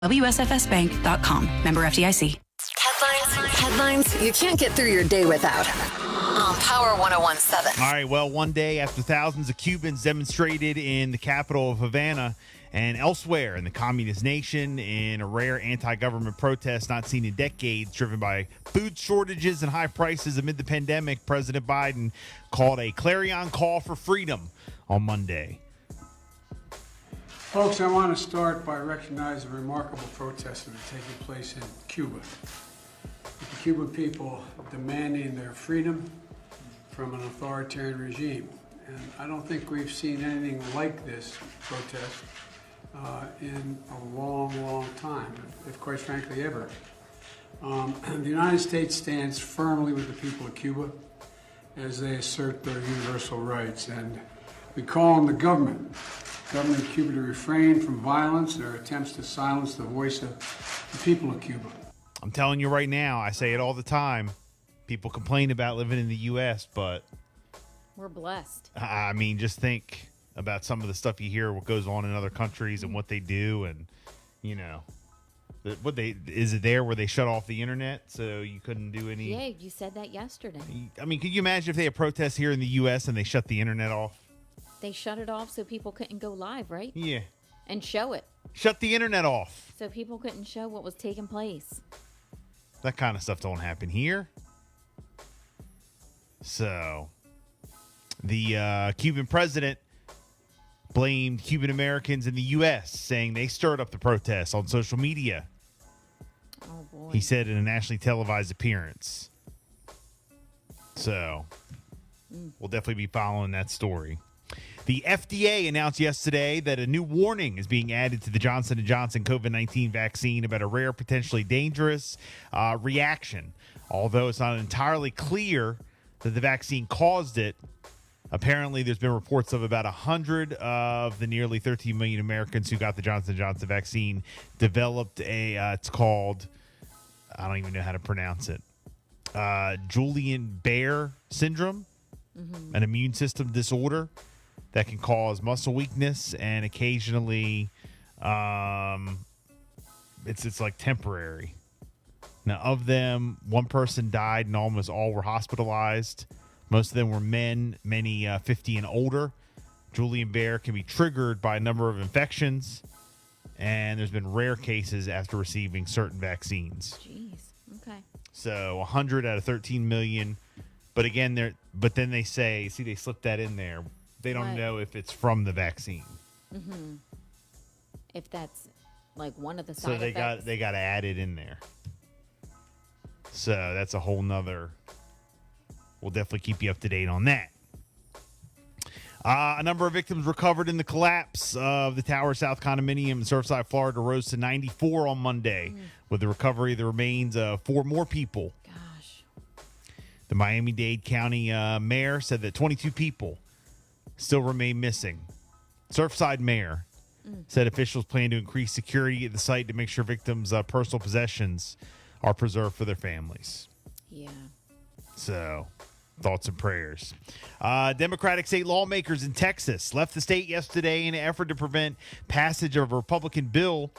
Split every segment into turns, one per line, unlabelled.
WSFSbank.com. Member FDIC.
Headlines you can't get through your day without. On Power 101.7.
All right, well, one day after thousands of Cubans demonstrated in the capital of Havana and elsewhere in the communist nation in a rare anti-government protest not seen in decades, driven by food shortages and high prices amid the pandemic, President Biden called a clarion call for freedom on Monday.
Folks, I want to start by recognizing the remarkable protests that are taking place in Cuba. The Cuban people demanding their freedom from an authoritarian regime. And I don't think we've seen anything like this protest in a long, long time, if quite frankly ever. The United States stands firmly with the people of Cuba as they assert their universal rights. And we call on the government of Cuba to refrain from violence and their attempts to silence the voice of the people of Cuba.
I'm telling you right now, I say it all the time. People complain about living in the U.S., but
we're blessed.
I mean, just think about some of the stuff you hear, what goes on in other countries and what they do. And, you know, is it there where they shut off the internet so you couldn't do any?
Yeah, you said that yesterday.
I mean, could you imagine if they had protests here in the U.S. and they shut the internet off?
They shut it off so people couldn't go live, right?
Yeah.
And show it.
Shut the internet off.
So people couldn't show what was taking place.
That kind of stuff don't happen here. So, the Cuban president blamed Cuban Americans in the U.S., saying they stirred up the protests on social media.
Oh, boy.
He said in a nationally televised appearance. So, we'll definitely be following that story. The FDA announced yesterday that a new warning is being added to the Johnson & Johnson COVID-19 vaccine about a rare, potentially dangerous reaction. Although it's not entirely clear that the vaccine caused it, apparently there's been reports of about 100 of the nearly 13 million Americans who got the Johnson & Johnson vaccine developed it's called, I don't even know how to pronounce it, Guillain-Barré syndrome, an immune system disorder that can cause muscle weakness, and occasionally it's like temporary. Now, of them, one person died and almost all were hospitalized. Most of them were men, many 50 and older. Guillain-Barré can be triggered by a number of infections, and there's been rare cases after receiving certain vaccines.
Jeez, okay.
So 100 out of 13 million. But again, then they say, see, they slipped that in there. They don't know if it's from the vaccine.
Mm-hmm. If that's like one of the side effects.
So they got to add it in there. So that's a whole nother. We'll definitely keep you up to date on that. A number of victims recovered in the collapse of the Tower South condominium in Surfside, Florida, rose to 94 on Monday, with the recovery of the remains of 4 more people.
Gosh.
The Miami-Dade County mayor said that 22 people still remain missing. Surfside mayor said officials plan to increase security at the site to make sure victims' personal possessions are preserved for their families.
Yeah.
So, thoughts and prayers. Democratic state lawmakers in Texas left the state yesterday in an effort to prevent passage of a Republican bill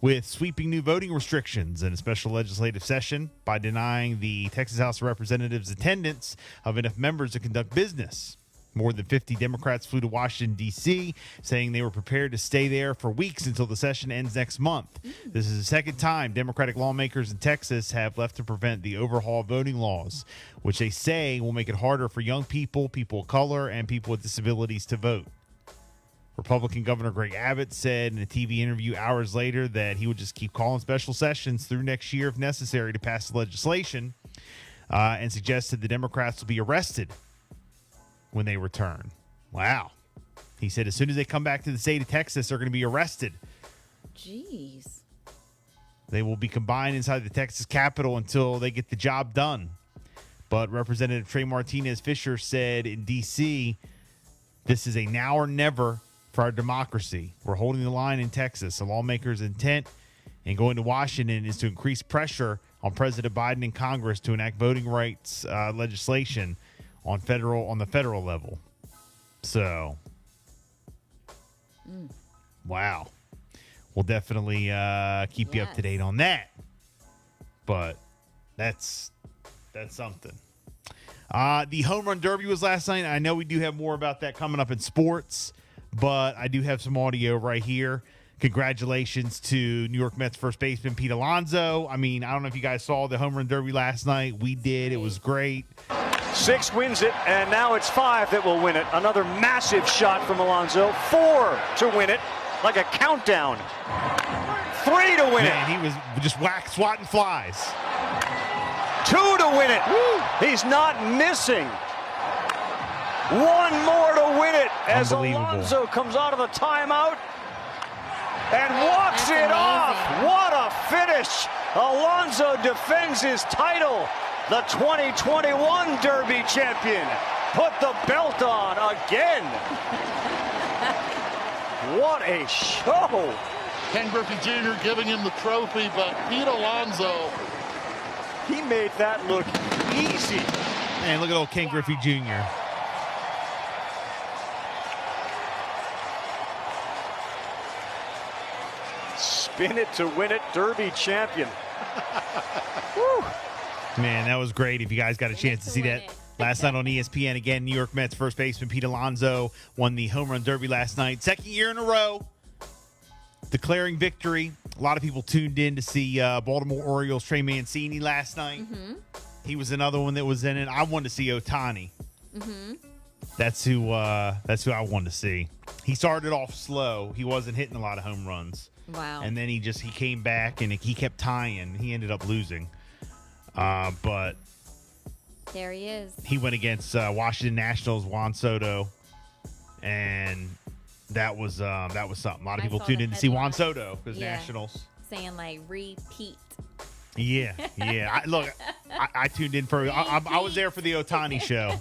with sweeping new voting restrictions in a special legislative session by denying the Texas House of Representatives attendance of enough members to conduct business. More than 50 Democrats flew to Washington, D.C., saying they were prepared to stay there for weeks until the session ends next month. This is the second time Democratic lawmakers in Texas have left to prevent the overhaul of voting laws, which they say will make it harder for young people, people of color, and people with disabilities to vote. Republican Governor Greg Abbott said in a TV interview hours later that he would just keep calling special sessions through next year if necessary to pass the legislation, and suggested the Democrats will be arrested when they return. Wow. He said as soon as they come back to the state of Texas, they're going to be arrested.
Jeez.
They will be combined inside the Texas Capitol until they get the job done. But Representative Trey Martinez Fisher said in D.C., this is a now or never for our democracy. We're holding the line in Texas. The lawmakers' intent in going to Washington is to increase pressure on President Biden and Congress to enact voting rights legislation on the federal level. So, wow. we'll definitely keep you up to date on that. But that's something. The home run derby was last night. I know we do have more about that coming up in sports, but I do have some audio right here. Congratulations to New York Mets first baseman Pete Alonso. I mean, I don't know if you guys saw the home run derby last night. We did. It was great.
6 wins it, and now it's 5 that will win it. Another massive shot from Alonso. 4 to win it, like a countdown. 3 to win it.
He was just swatting flies.
2 to win it. Woo. He's not missing. 1 more to win it as Alonso comes out of the timeout and walks it off. What a finish. Alonso defends his title. The 2021 Derby champion put the belt on again. What a show.
Ken Griffey Jr. giving him the trophy, but Pete Alonso,
he made that look easy.
Man, look at old Ken Griffey Jr.
Spin it to win it, Derby champion. Woo.
Man, that was great. If you guys got a chance to see that last night on ESPN, again, New York Mets first baseman Pete Alonso won the home run derby last night. Second year in a row, declaring victory. A lot of people tuned in to see Baltimore Orioles Trey Mancini last night. Mm-hmm. He was another one that was in it. I wanted to see Ohtani. Mm-hmm. That's who I wanted to see. He started off slow. He wasn't hitting a lot of home runs.
Wow.
And then he came back and he kept tying. He ended up losing. But
there he is.
He went against Washington Nationals Juan Soto, and that was something. A lot of people tuned in to see Juan Soto because Nationals
saying like repeat.
Yeah. I tuned in for. I was there for the Ohtani show.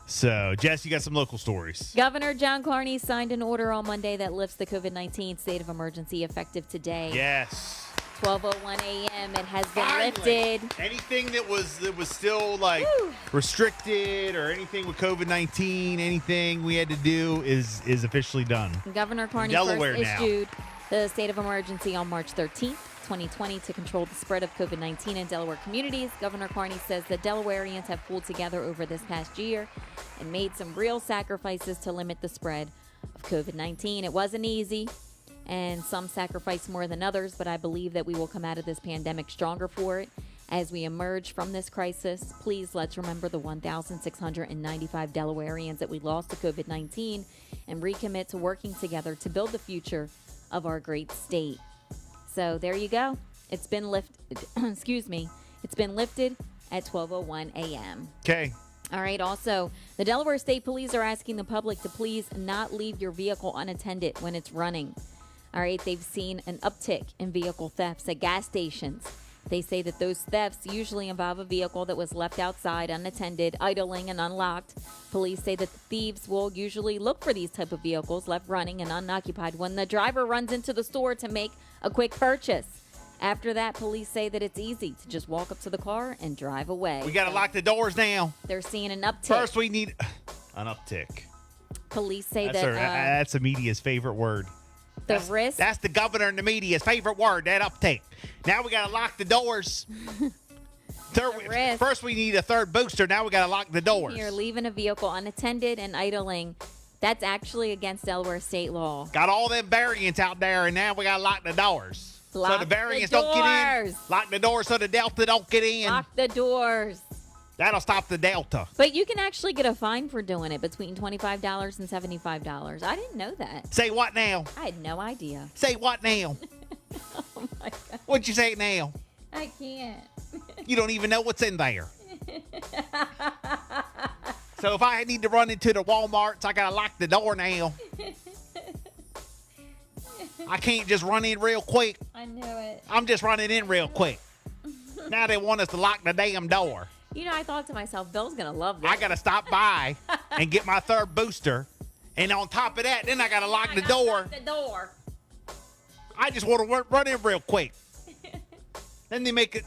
So, Jess, you got some local stories.
Governor John Carney signed an order on Monday that lifts the COVID-19 state of emergency effective today.
Yes.
12:01 a.m. It has been lifted.
Anything that was still like restricted or anything with COVID-19, anything we had to do is officially done.
Governor Carney first issued the state of emergency on March 13th, 2020 to control the spread of COVID-19 in Delaware communities. Governor Carney says that Delawareans have pulled together over this past year and made some real sacrifices to limit the spread of COVID-19. It wasn't easy, and some sacrifice more than others, but I believe that we will come out of this pandemic stronger for it. As we emerge from this crisis, please let's remember the 1,695 Delawareans that we lost to COVID-19 and recommit to working together to build the future of our great state. So there you go. It's been lifted. Excuse me. It's been lifted at 12:01 a.m.
Okay.
All right. Also, the Delaware State Police are asking the public to please not leave your vehicle unattended when it's running. All right. They've seen an uptick in vehicle thefts at gas stations. They say that those thefts usually involve a vehicle that was left outside unattended, idling, and unlocked. Police say that the thieves will usually look for these type of vehicles left running and unoccupied when the driver runs into the store to make a quick purchase. After that, police say that it's easy to just walk up to the car and drive away.
We got to lock the doors now.
They're seeing an uptick.
First, we need an uptick.
Police say
that's the media's favorite word.
Risk.
That's the governor and the media's favorite word, that uptake. Now we got to lock the doors. First, we need a third booster. Now we got to lock the doors.
You're leaving a vehicle unattended and idling. That's actually against Delaware state law.
Got all them variants out there, and now we got to lock the doors. So the variants don't get in. Lock the doors so the Delta don't get in.
Lock the doors.
That'll stop the Delta.
But you can actually get a fine for doing it between $25 and $75. I didn't know that.
Say what now?
I had no idea.
Say what now?
Oh, my God.
What'd you say now?
I can't.
You don't even know what's in there. So if I need to run into the Walmarts, I got to lock the door now. I can't just run in real quick.
I knew it.
I'm just running in real quick. Now they want us to lock the damn door.
You know, I thought to myself, Bill's going to love this.
I got to stop by and get my third booster. And on top of that, then I got to lock the door.
Lock the door.
I just want to run in real quick. Then they make it.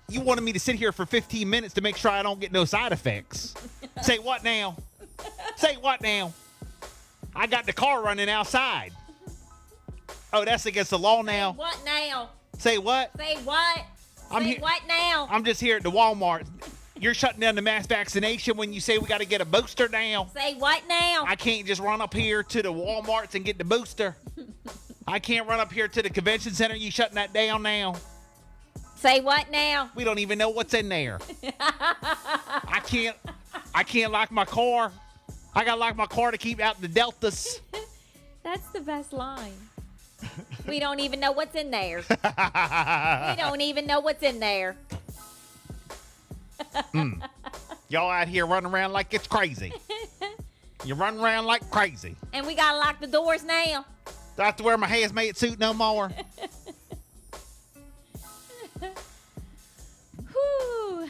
You wanted me to sit here for 15 minutes to make sure I don't get no side effects. Say what now? Say what now? I got the car running outside. Oh, that's against the law now.
What now?
Say what?
Say what? Say what now?
I'm just here at the Walmart. You're shutting down the mass vaccination when you say we got to get a booster now.
Say what now?
I can't just run up here to the Walmarts and get the booster. I can't run up here to the convention center. You shutting that down now?
Say what now?
We don't even know what's in there. I can't lock my car. I gotta lock my car to keep out the deltas.
That's the best line. We don't even know what's in there. We don't even know what's in there.
Y'all out here running around like it's crazy. You're running around like crazy.
And we gotta lock the doors now.
Do I have to wear my hazmat suit no more?
Whew.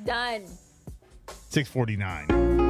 Done.
6:49.